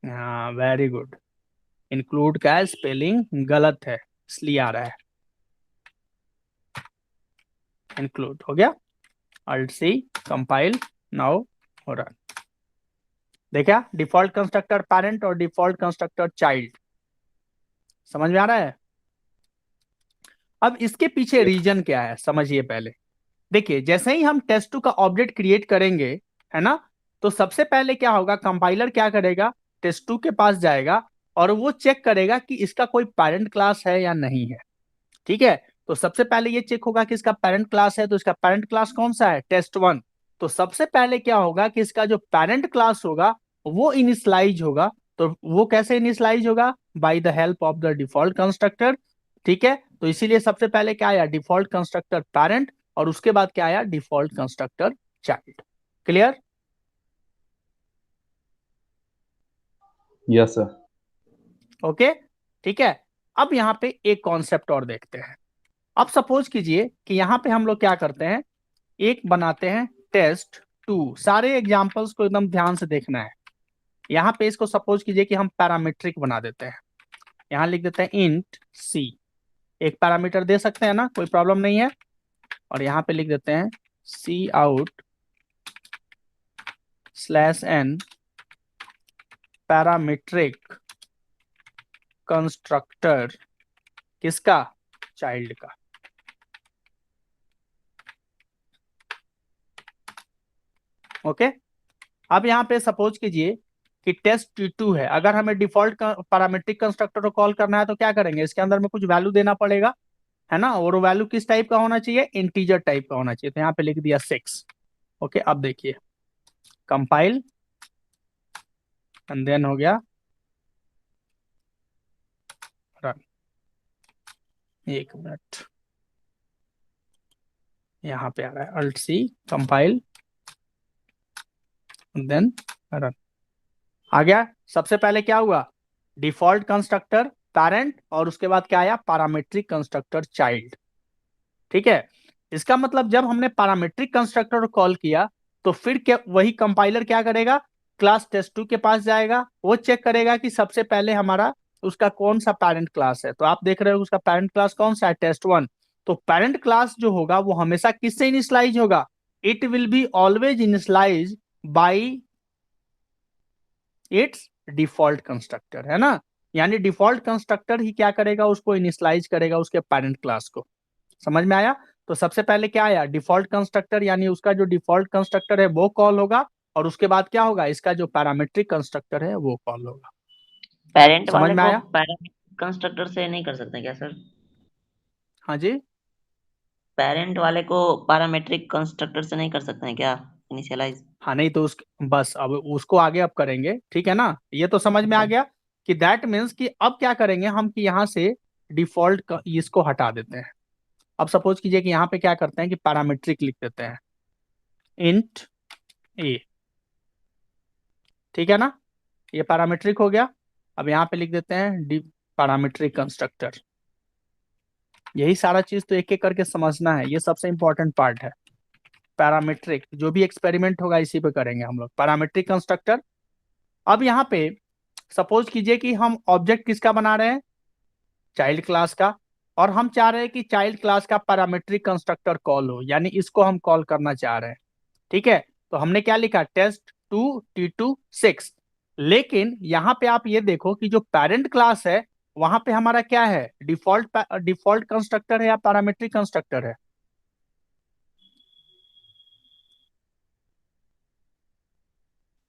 हाँ वेरी गुड, इंक्लूड का स्पेलिंग गलत है इसलिए आ रहा है, इंक्लूड हो गया, अल्ट सी, कंपाइल, नाउ हो रहा है। देखा, डिफॉल्ट कंस्ट्रक्टर पेरेंट और डिफॉल्ट कंस्ट्रक्टर चाइल्ड, समझ में आ रहा है। अब इसके पीछे रीजन क्या है समझिए पहले। देखिए, जैसे ही हम test2 का ऑब्जेक्ट क्रिएट करेंगे, है ना, तो सबसे पहले क्या होगा, कंपाइलर क्या करेगा, test2 के पास जाएगा और वो चेक करेगा कि इसका कोई पेरेंट क्लास है या नहीं है, ठीक है। तो सबसे पहले ये चेक होगा कि इसका पेरेंट क्लास है, तो इसका पेरेंट क्लास कौन सा है, test1। तो सबसे पहले क्या होगा कि इसका जो पेरेंट क्लास होगा वो इनिशियलाइज होगा। तो वो कैसे इनिशियलाइज होगा, by the help of the default constructor, ठीक है। तो इसीलिए सबसे पहले क्या आया, डिफॉल्ट कंस्ट्रक्टर पेरेंट, और उसके बाद क्या आया, default constructor child. Clear, yes sir. Okay, ठीक है। अब यहाँ पे एक कॉन्सेप्ट और देखते हैं। अब सपोज कीजिए कि यहाँ पे हम लोग क्या करते हैं, एक बनाते हैं test2, सारे एग्जाम्पल्स को एकदम ध्यान से देखना है। यहाँ पे इसको सपोज कीजिए कि हम पैरामीट्रिक बना देते हैं, यहाँ लिख देते हैं int c, एक पैरामीटर दे सकते हैं ना, कोई प्रॉब्लम नहीं है। और यहाँ पे लिख देते हैं cout slash n parametric constructor किसका, चाइल्ड का। ओके, अब यहाँ पे सपोज कीजिए कि टेस्ट T2 है, अगर हमें डिफॉल्ट पैरामीट्रिक कंस्ट्रक्टर को कॉल करना है तो क्या करेंगे, इसके अंदर में कुछ वैल्यू देना पड़ेगा, है ना, और वैल्यू किस टाइप का होना चाहिए, इंटीजर टाइप का होना चाहिए, तो यहाँ पे लिख दिया 6। ओके, अब देखिए कंपाइल एंड देन हो गया रन। एक मिनट, यहाँ पे आ रहा है alt C, compile then run. आ गया। सबसे पहले क्या हुआ, डिफॉल्ट कंस्ट्रक्टर पैरेंट, और उसके बाद क्या आया, पैरामीट्रिक कंस्ट्रक्टर चाइल्ड। ठीक है, इसका मतलब जब हमने पैरामीट्रिक कंस्ट्रक्टर को कॉल किया तो फिर क्या, वही कंपाइलर क्या करेगा, क्लास टेस्ट2 के पास जाएगा, वो चेक करेगा कि सबसे पहले हमारा उसका कौन सा पैरेंट क्लास है। तो आप देख रहे हो उसका पैरेंट क्लास कौन सा है, टेस्ट1। तो पैरेंट क्लास जो होगा वो हमेशा किससे इनिशियलाइज होगा, it will be always initialize by its default constructor, है ना। यानी डिफॉल्ट कंस्ट्रक्टर ही क्या करेगा, उसको इनिशियलाइज करेगा उसके पैरेंट क्लास को। समझ में आया। तो सबसे पहले क्या आया, डिफॉल्ट कंस्ट्रक्टर, यानी उसका जो डिफॉल्ट कंस्ट्रक्टर है वो कॉल होगा, और उसके बाद क्या होगा, इसका जो पैरामीट्रिक कंस्ट्रक्टर है वो कॉल होगा। पेरेंट समझ वाले में को आया। पैरामीट्रिक कंस्ट्रक्टर से नहीं कर सकते क्या सर? हाँ जी, पेरेंट वाले को पैरामीट्रिक कंस्ट्रक्टर से नहीं कर सकते हैं क्या इनिशियलाइज? हाँ नहीं तो उस बस अब उसको आगे अब करेंगे, ठीक है ना। ये तो समझ में आ गया कि दैट मीन्स कि अब क्या करेंगे हम कि यहाँ से डिफॉल्ट इसको हटा देते हैं। अब सपोज कीजिए कि यहाँ पे क्या करते हैं कि पैरामीट्रिक लिख देते हैं, इंट ए, ठीक है ना, ये पैरामीट्रिक हो गया। अब यहाँ पे लिख देते हैं पैरामीट्रिक कंस्ट्रक्टर। यही सारा चीज तो एक एक करके समझना है, ये सबसे इंपॉर्टेंट पार्ट है। पैरामीट्रिक जो भी एक्सपेरिमेंट होगा इसी पे करेंगे हम लोग, पैरामीट्रिक कंस्ट्रक्टर। अब यहाँ पे सपोज कीजिए कि हम ऑब्जेक्ट किसका बना रहे हैं, चाइल्ड क्लास का, और हम चाह रहे हैं कि चाइल्ड क्लास का पैरामीट्रिक कंस्ट्रक्टर कॉल हो, यानी इसको हम कॉल करना चाह रहे हैं। ठीक है, तो हमने क्या लिखा, टेस्ट2 T2 6। लेकिन यहाँ पे आप ये देखो कि जो पेरेंट क्लास है वहां पे हमारा क्या है, डिफॉल्ट कंस्ट्रक्टर है या पैरामीट्रिक कंस्ट्रक्टर है।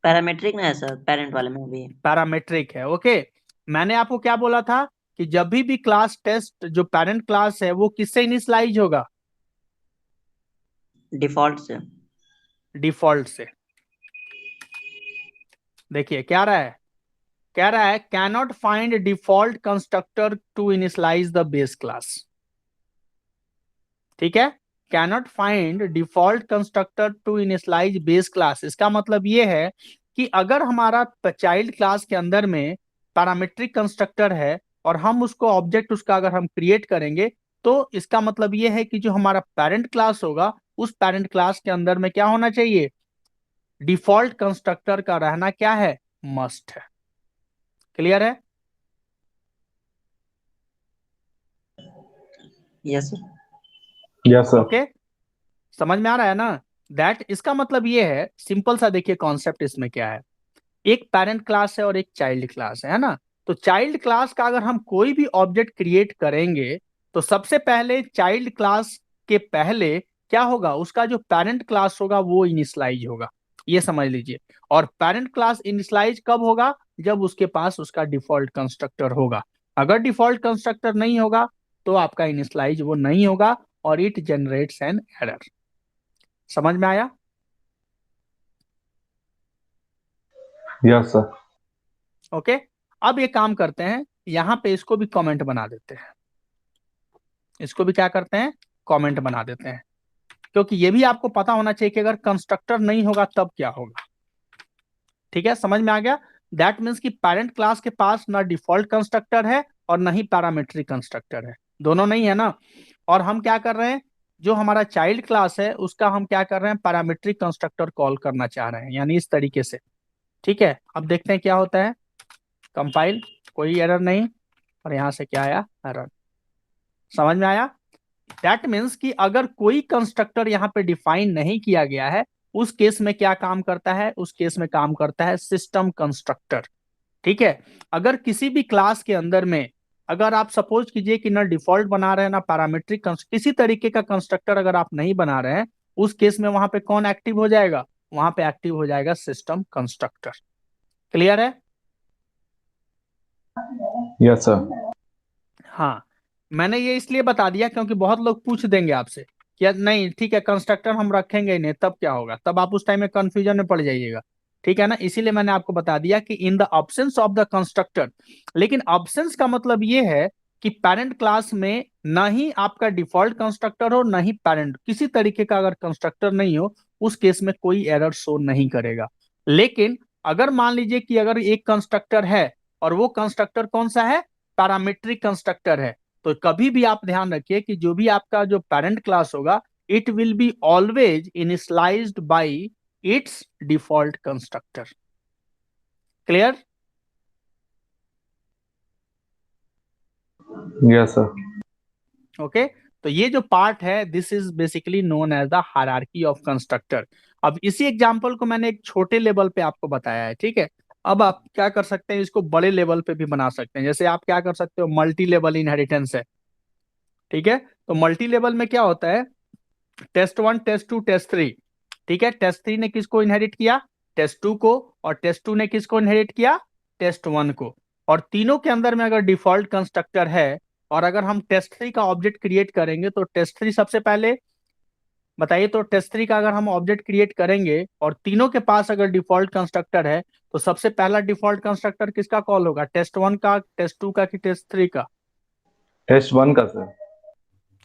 पैरामीट्रिक ना है सर, पेरेंट वाले में भी पैरामीट्रिक है। ओके, मैंने आपको क्या बोला था कि जब भी क्लास टेस्ट जो पेरेंट क्लास है वो किससे इनिशियलाइज होगा, डिफॉल्ट से। डिफॉल्ट से। देखिए क्या रहा है, कह रहा है cannot find default constructor to initialize the base class. ठीक है, cannot find default constructor to initialize base class. इसका मतलब ये है कि अगर हमारा चाइल्ड क्लास के अंदर में पैरामीट्रिक कंस्ट्रक्टर है और हम उसको ऑब्जेक्ट उसका अगर हम क्रिएट करेंगे, तो इसका मतलब ये है कि जो हमारा पेरेंट क्लास होगा उस पेरेंट क्लास के अंदर में क्या होना चाहिए, डिफॉल्ट कंस्ट्रक्टर का रहना क्या है, मस्ट है। क्लियर है। Yes sir. Yes sir. Okay, समझ में आ रहा है ना। दैट इसका मतलब ये है, सिंपल सा देखिए कॉन्सेप्ट इसमें क्या है, एक पेरेंट क्लास है और एक चाइल्ड क्लास है ना। तो चाइल्ड क्लास का अगर हम कोई भी ऑब्जेक्ट क्रिएट करेंगे तो सबसे पहले चाइल्ड क्लास के पहले क्या होगा, उसका जो पेरेंट क्लास होगा वो इनिशियलाइज होगा, ये समझ लीजिए। और पेरेंट क्लास इनिशियलाइज कब होगा, जब उसके पास उसका डिफॉल्ट कंस्ट्रक्टर होगा। अगर डिफॉल्ट कंस्ट्रक्टर नहीं होगा तो आपका इनिशियलाइज वो नहीं होगा और इट जनरेट्स एन एरर। समझ में आया। Yes sir. ओके, अब ये काम करते हैं, यहां पे इसको भी कमेंट बना देते हैं, इसको भी क्या करते हैं, कमेंट बना देते हैं, क्योंकि ये भी आपको पता होना चाहिए कि अगर कंस्ट्रक्टर नहीं होगा तब क्या होगा। ठीक है, समझ में आ गया। दैट मीन्स कि पेरेंट क्लास के पास ना डिफॉल्ट कंस्ट्रक्टर है और ना ही पैरामीट्रिक कंस्ट्रक्टर है, दोनों नहीं है ना। और हम क्या कर रहे हैं, जो हमारा चाइल्ड क्लास है उसका हम क्या कर रहे हैं, पैरामीट्रिक कंस्ट्रक्टर कॉल करना चाह रहे हैं, यानी इस तरीके से। ठीक है, अब देखते हैं क्या होता है, कंपाइल, कोई एरर नहीं, और यहां से क्या आया, एरर। समझ में आया। दैट मीन्स कि अगर कोई कंस्ट्रक्टर यहाँ पे डिफाइन नहीं किया गया है उस केस में क्या काम करता है, उस केस में काम करता है सिस्टम कंस्ट्रक्टर। ठीक है, अगर किसी भी क्लास के अंदर में अगर आप सपोज कीजिए कि ना डिफॉल्ट बना रहे हैं ना पैरामीट्रिक, किसी तरीके का कंस्ट्रक्टर अगर आप नहीं बना रहे हैं, उस केस में वहां पे कौन एक्टिव हो जाएगा, वहां पे एक्टिव हो जाएगा सिस्टम कंस्ट्रक्टर। क्लियर है? Yes sir. हाँ, मैंने ये इसलिए बता दिया क्योंकि बहुत लोग पूछ देंगे आपसे कि यार नहीं ठीक है कंस्ट्रक्टर हम रखेंगे ही नहीं, तब क्या होगा, तब आप उस टाइम में कंफ्यूजन में पड़ जाइएगा। ठीक है ना, इसीलिए मैंने आपको बता दिया कि in the absence of the constructor. लेकिन ऑब्सेंस का मतलब ये है कि पेरेंट क्लास में ना ही आपका डिफॉल्ट कंस्ट्रक्टर हो, ना ही पेरेंट, किसी तरीके का अगर कंस्ट्रक्टर नहीं हो, उस केस में कोई एरर शो नहीं करेगा। लेकिन अगर मान लीजिए कि अगर एक कंस्ट्रक्टर है और वो कंस्ट्रक्टर कौन सा है, पैरामीट्रिक कंस्ट्रक्टर है, तो कभी भी आप ध्यान रखिए कि जो भी आपका जो पेरेंट क्लास होगा, it will be always initialized by its default constructor. Clear? Yes sir. Okay, तो ये जो पार्ट है this is basically known as the hierarchy of constructor. अब इसी एग्जांपल को मैंने एक छोटे लेवल पे आपको बताया है, ठीक है। अब आप क्या कर सकते हैं, इसको बड़े लेवल पे भी बना सकते हैं। जैसे आप क्या कर सकते हो, मल्टी लेवल इनहेरिटेंस है, ठीक है। तो मल्टी लेवल में क्या होता है, टेस्ट 1 टेस्ट 2 टेस्ट 3, ठीक है। टेस्ट 3 ने किसको इनहेरिट किया, टेस्ट 2 को, और टेस्ट 2 ने किसको इनहेरिट किया, टेस्ट 1 को। और तीनों के अंदर में अगर डिफॉल्ट कंस्ट्रक्टर है और अगर हम टेस्ट 3 का ऑब्जेक्ट क्रिएट करेंगे तो टेस्ट 3 सबसे पहले, बताइए, तो टेस्ट 3 का अगर हम ऑब्जेक्ट क्रिएट करेंगे और तीनों के पास अगर डिफॉल्ट कंस्ट्रक्टर है, तो सबसे पहला डिफॉल्ट कंस्ट्रक्टर किसका कॉल होगा, टेस्ट 1 का, टेस्ट 2 का, कि टेस्ट 3 का? टेस्ट 1 का सर।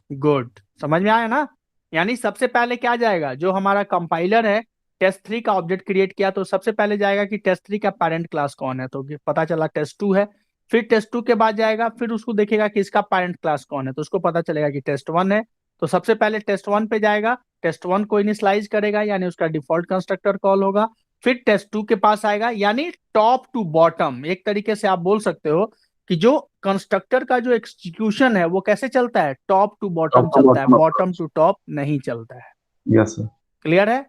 गुड, समझ में आया ना। यानी सबसे पहले क्या जाएगा, जो हमारा कंपाइलर है टेस्ट 3 का ऑब्जेक्ट क्रिएट किया, तो सबसे पहले जाएगा कि टेस्ट 3 का पेरेंट क्लास कौन है, तो पता चला टेस्ट 2 है। फिर टेस्ट 2 के बाद जाएगा, फिर उसको देखेगा कि इसका पेरेंट क्लास कौन है, तो उसको पता चलेगा कि टेस्ट 1 है। तो सबसे पहले टेस्ट 1 पे जाएगा, टेस्ट 1 को इनिशियलाइज करेगा, यानी उसका डिफॉल्ट कंस्ट्रक्टर कॉल होगा। फिर टेस्ट 2 के पास आएगा, यानी टॉप टू बॉटम एक तरीके से आप बोल सकते हो कि जो कंस्ट्रक्टर का जो एग्जीक्यूशन है वो कैसे चलता है, top to bottom top to चलता है, bottom bottom approach. To top नहीं चलता है। Yes sir. क्लियर है?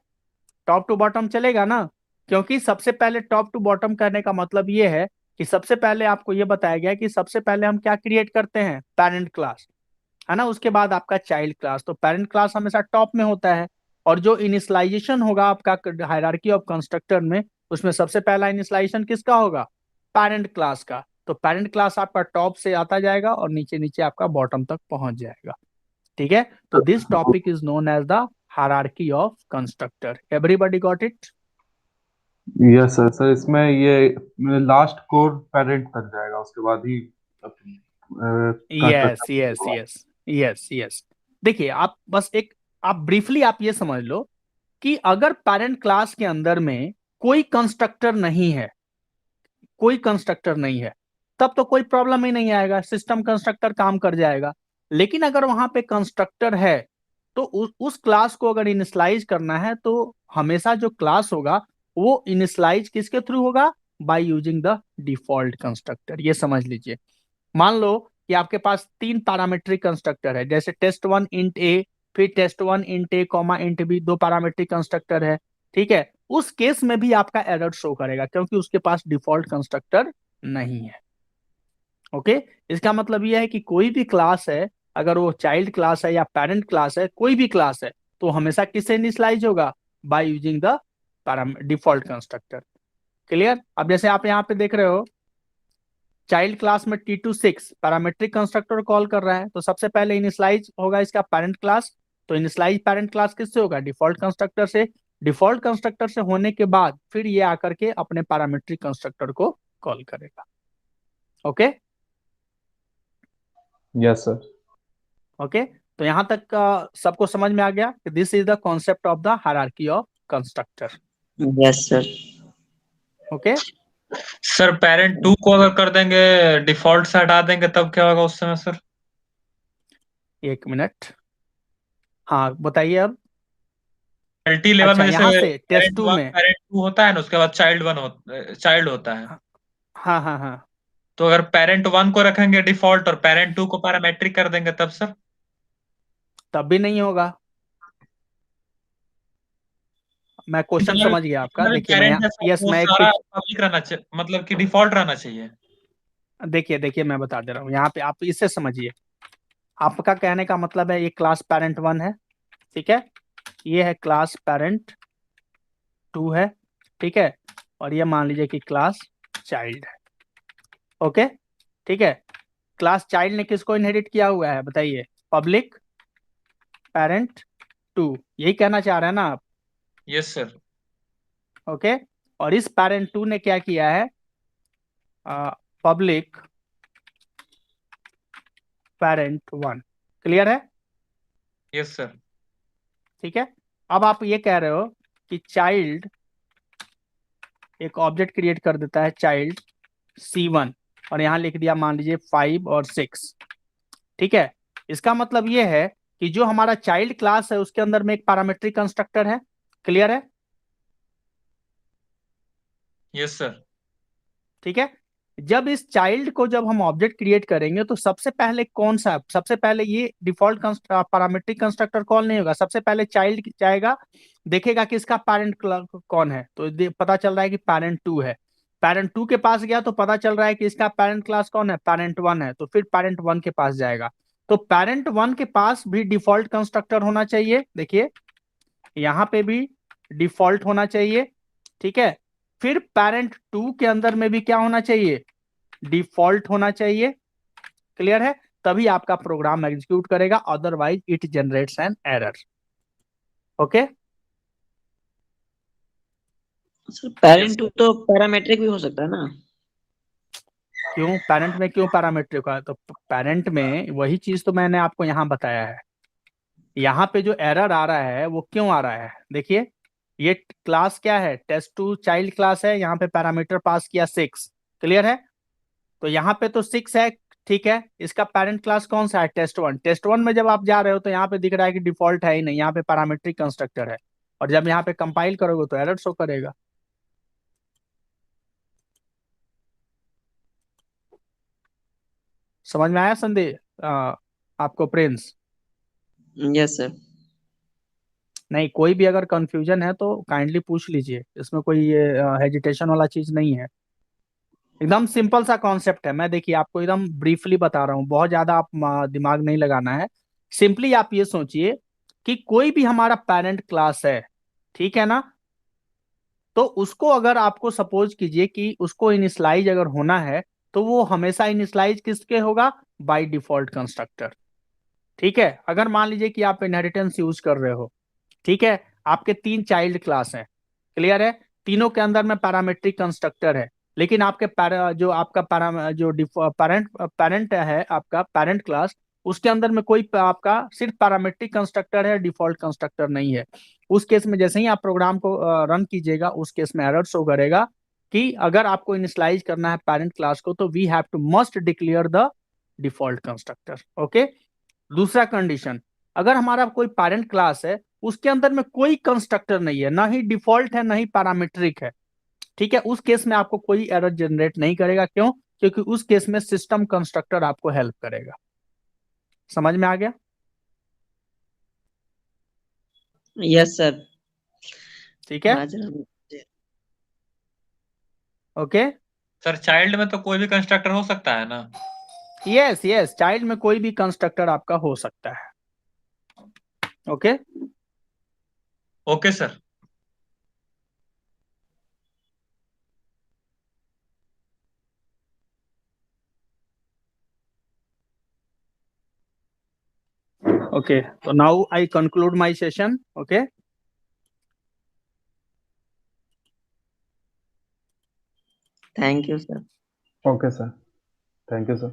टॉप टू बॉटम चलेगा ना, क्योंकि सबसे पहले टॉप टू बॉटम करने का मतलब ये है कि सबसे पहले आपको ये बताया गया कि सबसे पहले हम क्या क्रिएट करते हैं, पेरेंट क्लास, है ना। उसके बाद आपका चाइल्ड क्लास, तो पेरेंट क्लास हमेशा टॉप में होता है। और जो इनिशियलाइजेशन होगा आपका हायरार्की ऑफ कंस्ट्रक्टर में, उसमें सबसे पहला इनिशियलाइजेशन किसका होगा, पेरेंट क्लास का। तो पेरेंट क्लास आपका टॉप से आता जाएगा और नीचे नीचे आपका बॉटम तक पहुंच जाएगा। ठीक है, तो this topic is known as the hierarchy of constructor. Everybody got it? Yes sir. Sir इसमें ये लास्ट कोर पेरेंट तक जाएगा, उसके बाद ही यस कंस्ट्रक्टर यस होगा। Yes yes yes. देखिए आप बस एक, आप ब्रीफली आप ये समझ लो कि अगर पेरेंट क्लास के अंदर में कोई कंस्ट्रक्टर नहीं है, कोई कंस्ट्रक्टर नहीं है, तब तो कोई प्रॉब्लम ही नहीं आएगा, सिस्टम कंस्ट्रक्टर काम कर जाएगा। लेकिन अगर वहां पे कंस्ट्रक्टर है, तो उस क्लास को अगर इनिशियलाइज करना है, तो हमेशा जो क्लास होगा वो इनिशियलाइज किसके थ्रू होगा, bye using the default constructor. ये समझ लीजिए, मान लो कि आपके पास 3 पैरामीट्रिक कंस्ट्रक्टर है, जैसे टेस्ट 1 इंट ए, फिर test 1 int A comma int B, 2 parametric constructor है। ठीक है, उस केस में भी आपका एरर शो करेगा क्योंकि उसके पास डिफॉल्ट कंस्ट्रक्टर नहीं है। ओके, इसका मतलब यह है कि कोई भी क्लास है, अगर वो चाइल्ड क्लास है या पेरेंट क्लास है, कोई भी क्लास है, तो हमेशा किससे इनिशियलाइज होगा, bye using the default constructor. Clear? अब जैसे आप यहाँ पे देख रहे हो, चाइल्ड क्लास में T26 पैरामीट्रिक कंस्ट्रक्टर कॉल कर रहा है, तो सबसे पहले इनिशियलाइज होगा इसका पेरेंट क्लास। तो इनिशियलाइज पेरेंट क्लास किससे होगा, डिफॉल्ट कंस्ट्रक्टर से। डिफॉल्ट कंस्ट्रक्टर से होने के बाद फिर ये आकर के अपने पैरामीट्रिक कंस्ट्रक्टर को कॉल करेगा। Okay yes sir. ओके, तो यहां तक सबको समझ में आ गया कि this is the concept of the hierarchy of constructor. Yes sir. Okay, sir parent 2 को अगर कर देंगे, डिफॉल्ट से हटा देंगे, तब क्या होगा उस समय सर? एक मिनट, हाँ बताइए अब। मल्टी लेवल में अच्छा, जैसे यहां से टेस्ट पेरेंट 2 1 में, पेरेंट 2 होता है ना, उसके बाद चाइल्ड होता है। हाँ हाँ हाँ, तो अगर पेरेंट 1 को रखेंगे डिफॉल्ट और पेरेंट 2 को पैरामेट्रिक कर देंगे, तब सर? तब भी नहीं होगा। मैं क्वेश्चन समझ गया आपका। देखिए मैं पेरेंट यहाँ है यस वो मैं एक सारा पब्लिक रहना चाहिए, मतलब कि डिफॉल्ट रहना चाहिए। देखिए मैं बता दे रहा हूँ यहाँ पे, आप इससे समझिए। आपका कहने का मतलब है ये क्लास पेरेंट 1 है, ठीक है, ये है क्लास पेरेंट 2 है, ठीक है, और ये मान लीजिए कि क्लास चाइल्ड है। ओके, ठीक है। क्लास चाइल्ड ने किसको इनहेरिट किया हुआ है बताइए? पब्लिक पेरेंट 2, यही कहना चाह रहे हैं ना आप? Yes sir. ओके, और इस पेरेंट 2 ने क्या किया है? Public parent 1। क्लियर है? Yes sir. ठीक है। अब आप ये कह रहे हो कि चाइल्ड एक ऑब्जेक्ट क्रिएट कर देता है चाइल्ड C1, और यहां लिख दिया मान लीजिए 5 और 6, ठीक है। इसका मतलब ये है कि जो हमारा चाइल्ड क्लास है उसके अंदर में एक पैरामीट्रिक कंस्ट्रक्टर है। क्लियर है? Yes sir. ठीक है। जब इस चाइल्ड को जब हम ऑब्जेक्ट क्रिएट करेंगे तो सबसे पहले कौन सा, सबसे पहले ये डिफॉल्ट पैरामीट्रिक कंस्ट्रक्टर कॉल नहीं होगा, सबसे पहले चाइल्ड जाएगा, देखेगा कि इसका पेरेंट कौन है, तो पता चल रहा है कि पेरेंट 2 है। पेरेंट 2 के पास गया तो पता चल रहा है कि इसका पेरेंट क्लास कौन है, पेरेंट 1 है, तो फिर पेरेंट 1 के पास जाएगा। तो पेरेंट 1 के पास भी डिफॉल्ट कंस्ट्रक्टर होना चाहिए, देखिए यहां पे भी डिफॉल्ट होना चाहिए, ठीक है। फिर पेरेंट 2 के अंदर में भी क्या होना चाहिए? डिफॉल्ट होना चाहिए। क्लियर है? तभी आपका प्रोग्राम एग्जीक्यूट करेगा, otherwise it generates an error. Okay, sir parent 2 तो पैरामेट्रिक भी हो सकता है ना? क्यों पेरेंट में क्यों पैरामीट्रिक है? तो पेरेंट में वही चीज तो मैंने आपको यहां बताया है। यहाँ पे जो एरर आ रहा है वो क्यों आ रहा है? देखिए ये क्लास क्या है, टेस्ट2 चाइल्ड क्लास है, यहाँ पे पैरामीटर पास किया 6। क्लियर है? तो यहाँ पे तो 6 है, ठीक है। इसका पेरेंट क्लास कौन सा है? टेस्ट1। टेस्ट1 में जब आप जा रहे हो तो यहाँ पे दिख रहा है कि डिफॉल्ट है ही नहीं, यहाँ पे पैरामीट्रिक कंस्ट्रक्टर है, और जब यहाँ पे कंपाइल करोगे तो एरर शो करेगा। समझ में आया संदेह आपको प्रिंस? Yes sir. नहीं, कोई भी अगर कंफ्यूजन है तो काइंडली पूछ लीजिए, इसमें कोई ये हेजिटेशन वाला चीज नहीं है, एकदम सिंपल सा कॉन्सेप्ट है। मैं देखिए आपको एकदम ब्रीफली बता रहा हूँ, बहुत ज्यादा आप दिमाग नहीं लगाना है। सिंपली आप ये सोचिए कि कोई भी हमारा पेरेंट क्लास है, ठीक है ना, तो उसको अगर आपको सपोज कीजिए कि उसको इनिशियलाइज अगर होना है तो वो हमेशा इनिशियलाइज किसके होगा? By default constructor. ठीक है। अगर मान लीजिए कि आप इनहेरिटेंस यूज कर रहे हो, ठीक है, आपके 3 चाइल्ड क्लास हैं, क्लियर है, तीनों के अंदर में पैरामीट्रिक कंस्ट्रक्टर है, लेकिन आपके जो आपका जो पेरेंट पेरेंट है, आपका पेरेंट क्लास, उसके अंदर में कोई आपका सिर्फ पैरामीट्रिक कंस्ट्रक्टर है, डिफॉल्ट कंस्ट्रक्टर नहीं है। उस केस में जैसे ही आप प्रोग्राम को रन कीजिएगा उस केस में एरर शो करेगा कि अगर आपको इनिशियलाइज करना है पेरेंट क्लास को तो we have to must declare the default constructor. Okay. दूसरा कंडीशन, अगर हमारा कोई पेरेंट क्लास है उसके अंदर में कोई कंस्ट्रक्टर नहीं है, ना ही डिफॉल्ट है ना ही पैरामीट्रिक है, ठीक है, उस केस में आपको कोई एरर जनरेट नहीं करेगा। क्यों? क्योंकि उस केस में सिस्टम कंस्ट्रक्टर आपको हेल्प करेगा। समझ में आ गया? Yes sir. ठीक है। समझ रहा हूँ। ओके। सर चाइल्ड में तो कोई भी कंस्ट्रक्टर हो सकता है ना? यस यस, चाइल्ड में कोई भी कंस्ट्रक्टर आपका हो सकता है। Okay. Okay sir. Okay, so now I conclude my session. Okay. Thank you sir. Okay sir, thank you sir.